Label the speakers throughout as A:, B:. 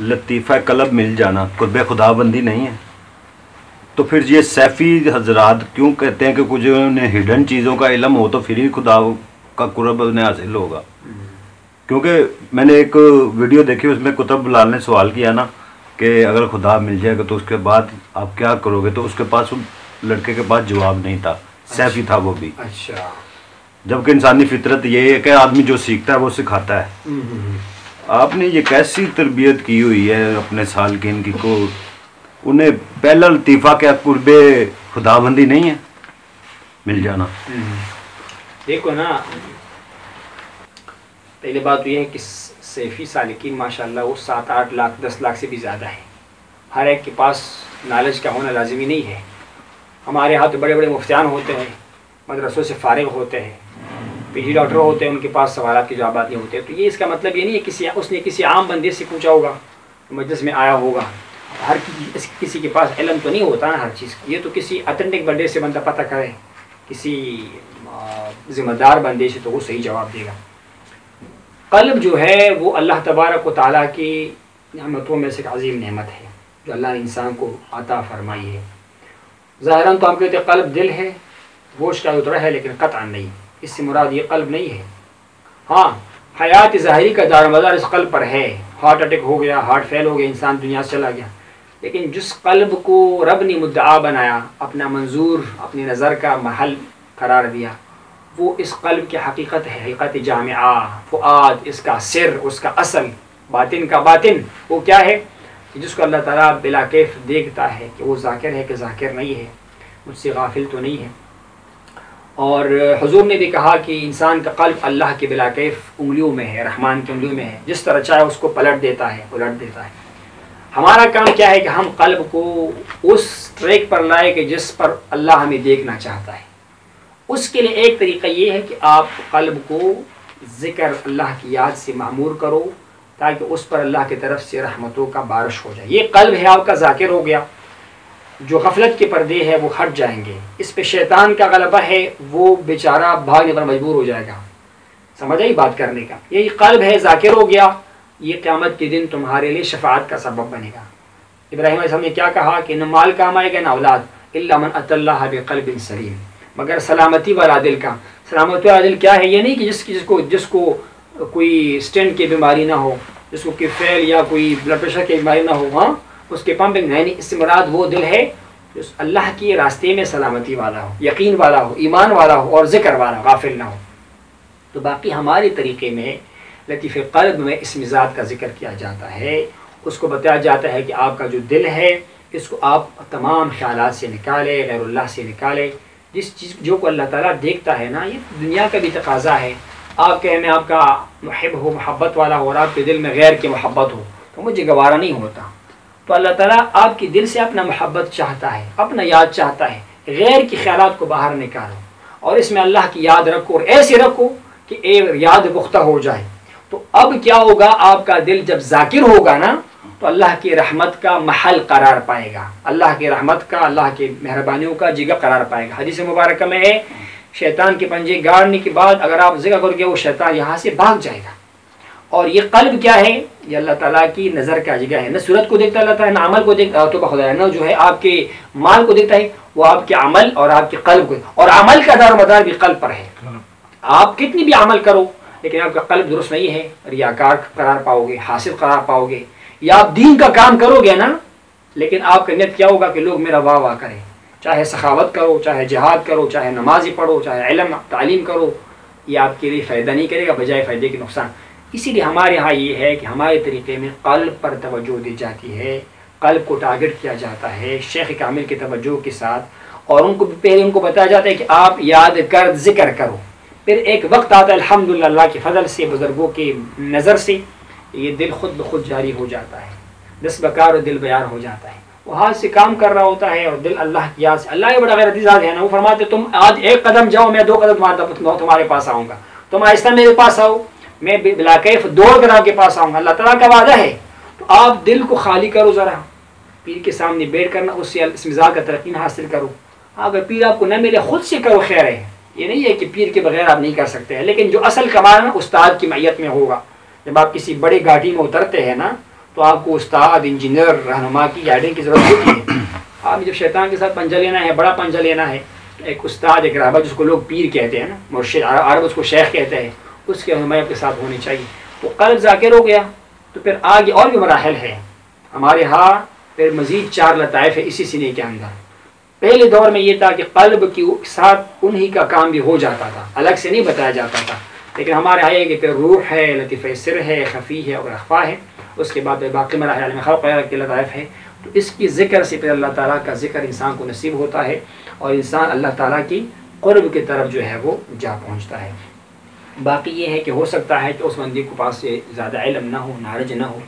A: لطیفہ قلب مل جانا قرب خدا بندی نہیں ہے، تو پھر یہ سیفی حضرات کیوں کہتے ہیں کہ کچھ انہیں ہڈن چیزوں کا علم ہو تو پھر ہی خدا کا قرب انہیں حاصل ہوگا؟ کیونکہ میں نے ایک ویڈیو دیکھی، اس میں قطب لال نے سوال کیا نا کہ اگر خدا مل جائے گا تو اس کے بعد آپ کیا کرو گے، تو اس کے پاس لڑکے کے پاس جواب نہیں تھا، سیفی تھا وہ بھی۔
B: اچھا،
A: جبکہ انسانی فطرت یہ ہے کہ آدمی جو سیکھتا ہے وہ سکھاتا ہے۔ آپ نے یہ کیسی تربیت کی ہوئی ہے اپنے سالکین کی کو، انہیں پہلا لطیفہ کیا قرب خدا بندی نہیں ہے مل جانا؟
B: دیکھو نا، پہلے بات یہ ہے کہ سیفی سالکین ماشاءاللہ وہ 7-8 لاکھ 10 لاکھ سے بھی زیادہ ہے۔ ہر ایک کے پاس نالج کا ہونا لازمی نہیں ہے۔ ہمارے ہاں تو بڑے بڑے مفتیان ہوتے ہیں، مدرسوں سے فارغ ہوتے ہیں، پی جی ڈاکٹر ہوتے ہیں، ان کے پاس سوالات کے جوابات نہیں ہوتے۔ تو یہ اس کا مطلب یہ نہیں ہے اس نے کسی عام بندے سے پوچھا ہوگا، مجلس میں آیا ہوگا، ہر کسی کے پاس علم تو نہیں ہوتا نا ہر چیز کا۔ یہ تو کسی اتھینٹک بندے سے بندہ پتہ کرے، کسی ذمہ دار بندے سے، تو وہ صحیح جواب دے گا۔ قلب جو ہے وہ اللہ تبارک و تعالیٰ کی نعمتوں میں سے ایک عظیم نعمت ہے جو اللہ نے انسان کو عطا فرمائی ہے۔ ظاہراً تو ہم کہتے ہیں قلب دل ہے، گوشت کا ٹکڑا ہے، لیکن قطعاً نہیں، اس سے مراد یہ قلب نہیں ہے۔ ہاں، حیات ظاہری کا دار مدار اس قلب پر ہے، ہارٹ اٹیک ہو گیا، ہارٹ فیل ہو گیا، انسان دنیا سے چلا گیا، لیکن جس قلب کو رب نے مدعا بنایا، اپنا منظور، اپنی نظر کا محل قرار دیا، وہ اس قلب کی حقیقت ہے، حقیقت جامعہ، فؤاد، اس کا سر، اس کا اصل، باطن کا باطن، وہ کیا ہے کہ جس کو اللہ تعالیٰ بلا کیف دیکھتا ہے کہ وہ ذاکر ہے کہ ذاکر نہیں ہے، مجھ سے غافل تو نہیں ہے۔ اور حضور نے بھی کہا کہ انسان کا قلب اللہ کے بلا کیف انگلیوں میں ہے، رحمان کی انگلیوں میں ہے، جس طرح چاہے اس کو پلٹ دیتا ہے، الٹ دیتا ہے۔ ہمارا کام کیا ہے کہ ہم قلب کو اس ٹریک پر لائے کہ جس پر اللہ ہمیں دیکھنا چاہتا ہے۔ اس کے لیے ایک طریقہ یہ ہے کہ آپ قلب کو ذکر اللہ کی یاد سے معمور کرو، تاکہ اس پر اللہ کی طرف سے رحمتوں کا بارش ہو جائے۔ یہ قلب ہے آپ کا ذاکر ہو گیا، جو غفلت کے پردے ہے وہ ہٹ جائیں گے، اس پہ شیطان کا غلبہ ہے، وہ بیچارہ بھاگنے پر مجبور ہو جائے گا۔ سمجھ آئی بات کرنے کا؟ یہی قلب ہے، ذاکر ہو گیا، یہ قیامت کے دن تمہارے لیے شفاعت کا سبب بنے گا۔ ابراہیم علیہ السلام نے کیا کہا کہ نہ مال کام آئے گا نہ اولاد، الا من اتى اللہ بقلب سلیم، مگر سلامتی والا دل کا۔ سلامتی والا دل کیا ہے؟ یہ نہیں کہ جس کو کوئی سٹینٹ کی بیماری نہ ہو، جس کو فیل یا کوئی بلڈ پریشر کی بیماری نہ ہو، ہاں اس کے پمپنگ نہیں، اس سے مراد وہ دل ہے جو اللہ کے راستے میں سلامتی والا ہو، یقین والا ہو، ایمان والا ہو اور ذکر والا، غافل نہ ہو۔ تو باقی ہمارے طریقے میں لطیف قلب میں اس مزاج کا ذکر کیا جاتا ہے، اس کو بتایا جاتا ہے کہ آپ کا جو دل ہے اس کو آپ تمام خیالات سے نکالے، غیر اللہ سے نکالے، جس چیز جو کو اللہ تعالیٰ دیکھتا ہے نا، یہ دنیا کا بھی تقاضا ہے۔ آپ کہیں میں آپ کا محب ہو، محبت والا ہو، اور آپ کے دل میں غیر کی محبت ہو تو مجھے گوارا نہیں ہوتا۔ تو اللہ تعالیٰ آپ کے دل سے اپنا محبت چاہتا ہے، اپنا یاد چاہتا ہے، غیر کی خیالات کو باہر نکالو اور اس میں اللہ کی یاد رکھو، اور ایسے رکھو کہ یاد پختہ ہو جائے۔ تو اب کیا ہوگا؟ آپ کا دل جب ذاکر ہوگا نا تو اللہ کی رحمت کا محل قرار پائے گا، اللہ کی رحمت کا، اللہ کی مہربانیوں کا جگہ قرار پائے گا۔ حدیث مبارکہ میں ہے شیطان کے پنجے گاڑنے کے بعد اگر آپ ذکر کرو گے وہ شیطان یہاں سے بھاگ جائے گا۔ اور یہ قلب کیا ہے؟ یہ اللہ تعالیٰ کی نظر کا جگہ ہے، نہ صورت کو دیکھتا اللہ تعالیٰ، نہ عمل کو دیکھتا، تو خدا نہ جو ہے آپ کے مال کو دیکھتا ہے، وہ آپ کے عمل اور آپ کے قلب کو، اور عمل کا دار و مدار بھی قلب پر ہے۔ آپ کتنی بھی عمل کرو لیکن آپ کا قلب درست نہیں ہے، ریاکار قرار پاؤ گے، حاسد قرار پاؤ گے۔ یا آپ دین کا کام کرو گے نا، لیکن آپ کا نیت کیا ہوگا کہ لوگ میرا واہ واہ کریں، چاہے سخاوت کرو، چاہے جہاد کرو، چاہے نمازی پڑھو، چاہے علم تعلیم کرو، یہ آپ کے لیے فائدہ نہیں کرے گا، بجائے فائدے کے نقصان۔ اسی لیے ہمارے ہاں یہ ہے کہ ہمارے طریقے میں قلب پر توجہ دی جاتی ہے، قلب کو ٹارگٹ کیا جاتا ہے شیخ کامل کی توجہ کے ساتھ، اور ان کو پہلے ان کو بتایا جاتا ہے کہ آپ یاد کر ذکر کرو۔ پھر ایک وقت آتا ہے الحمدللہ اللہ کے فضل سے، بزرگوں کی نظر سے، یہ دل خود بخود جاری ہو جاتا ہے، دس بکار دل بیار ہو جاتا ہے، وہ ہاتھ سے کام کر رہا ہوتا ہے اور دل اللہ کی یاد سے۔ اللہ یہ بڑا غیرتی ذات ہے نا، وہ فرماتے تم آج ایک قدم جاؤ میں 2 قدم تمہارے پاس آؤں گا، تم آہستہ میرے پاس آؤ میں بلا کیف دوڑ کر آپ کے پاس آؤں گا۔ اللہ تعالیٰ کا وعدہ ہے۔ تو آپ دل کو خالی کرو، ذرا پیر کے سامنے بیٹھ کرنا، اس سے اس مزاج کا ترقین حاصل کرو۔ اگر پیر آپ کو نہ ملے خود سے کرو، خیر ہے، یہ نہیں ہے کہ پیر کے بغیر آپ نہیں کر سکتے ہیں، لیکن جو اصل کمال ہے نا استاد کی معیت میں ہوگا، جب آپ کسی بڑی گاڑی میں اترتے ہیں نا تو آپ کو استاد انجینئر رہنما کی گائیڈنگ کی ضرورت ہوتی ہے. آپ جب شیطان کے ساتھ پنجہ لینا ہے، بڑا پنجہ لینا ہے، ایک استاد ایک رہبر جس کو لوگ پیر کہتے ہیں نا، مرشد عرب اس کو شیخ کہتے ہیں، اس کے رہنمائی آپ کے ساتھ ہونی چاہیے. تو قلب ذاکر ہو گیا تو پھر آگے اور بھی مراحل ہے ہمارے ہاں. پھر مزید 4 لطائف ہے اسی سینے کے اندر. پہلے دور میں یہ تھا کہ قلب کے ساتھ انہی کا کام بھی ہو جاتا تھا، الگ سے نہیں بتایا جاتا تھا. لیکن ہمارے یہاں کہ پھر روح ہے، لطیفہ سر ہے، خفی ہے اور اخفا ہے. اس کے بعد باقی مراحل عالم خلق کے لطائف ہے. تو اس کی ذکر سے پھر اللہ تعالیٰ کا ذکر انسان کو نصیب ہوتا ہے اور انسان اللہ تعالیٰ کی قرب کی طرف جو ہے وہ جا پہنچتا ہے. باقی یہ ہے کہ ہو سکتا ہے کہ اس بندے کو پاس سے زیادہ علم نہ ہو، نالج نہ ہو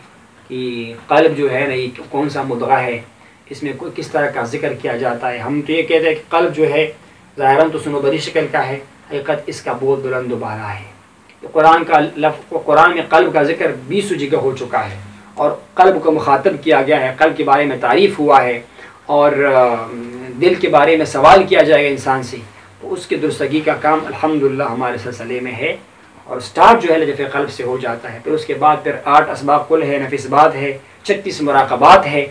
B: کہ قلب جو ہے نا یہ کون سا مدغہ ہے، اس میں کوئی کس طرح کا ذکر کیا جاتا ہے. ہم تو یہ کہتے ہیں کہ قلب جو ہے ظاہراً تو سنو بری شکل کا ہے، حقیقت اس کا بہت بلند و بالا ہے. قرآن میں قلب کا ذکر 20 جگہ ہو چکا ہے اور قلب کو مخاطب کیا گیا ہے، قلب کے بارے میں تعریف ہوا ہے اور دل کے بارے میں سوال کیا جائے گا انسان سے. تو اس کی درستگی کا کام الحمدللہ ہمارے سلسلے میں ہے اور سٹارٹ جو ہے لطف قلب سے ہو جاتا ہے. پھر اس کے بعد پھر 8 اسباب کل ہے، نفس بات ہے، 36 مراقبات ہے.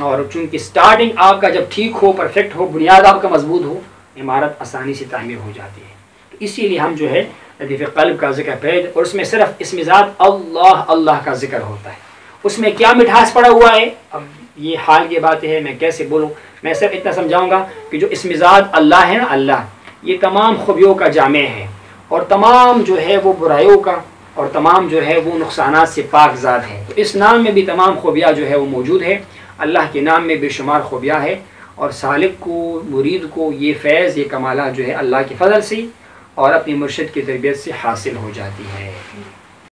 B: اور چونکہ سٹارٹنگ آپ کا جب ٹھیک ہو، پرفیکٹ ہو، بنیاد آپ کا مضبوط ہو، عمارت آسانی سے تعمیر ہو جاتی ہے. تو اسی لیے ہم جو ہے لطف قلب کا ذکر پہلے، اور اس میں صرف اسم ذات اللہ اللہ کا ذکر ہوتا ہے. اس میں کیا مٹھاس پڑا ہوا ہے، اب یہ حال کی بات ہے، میں کیسے بولوں. میں صرف اتنا سمجھاؤں گا کہ جو اسم ذات اللہ ہے نا، اللہ یہ تمام خوبیوں کا جامع ہے اور تمام جو ہے وہ برائیوں کا اور تمام جو ہے وہ نقصانات سے پاک ذات ہے. تو اس نام میں بھی تمام خوبیاں جو ہے وہ موجود ہے. اللہ کے نام میں بے شمار خوبیاں ہے اور سالک کو، مرید کو یہ فیض، یہ کمالات جو ہے اللہ کے فضل سے اور اپنی مرشد کی تربیت سے حاصل ہو جاتی ہے.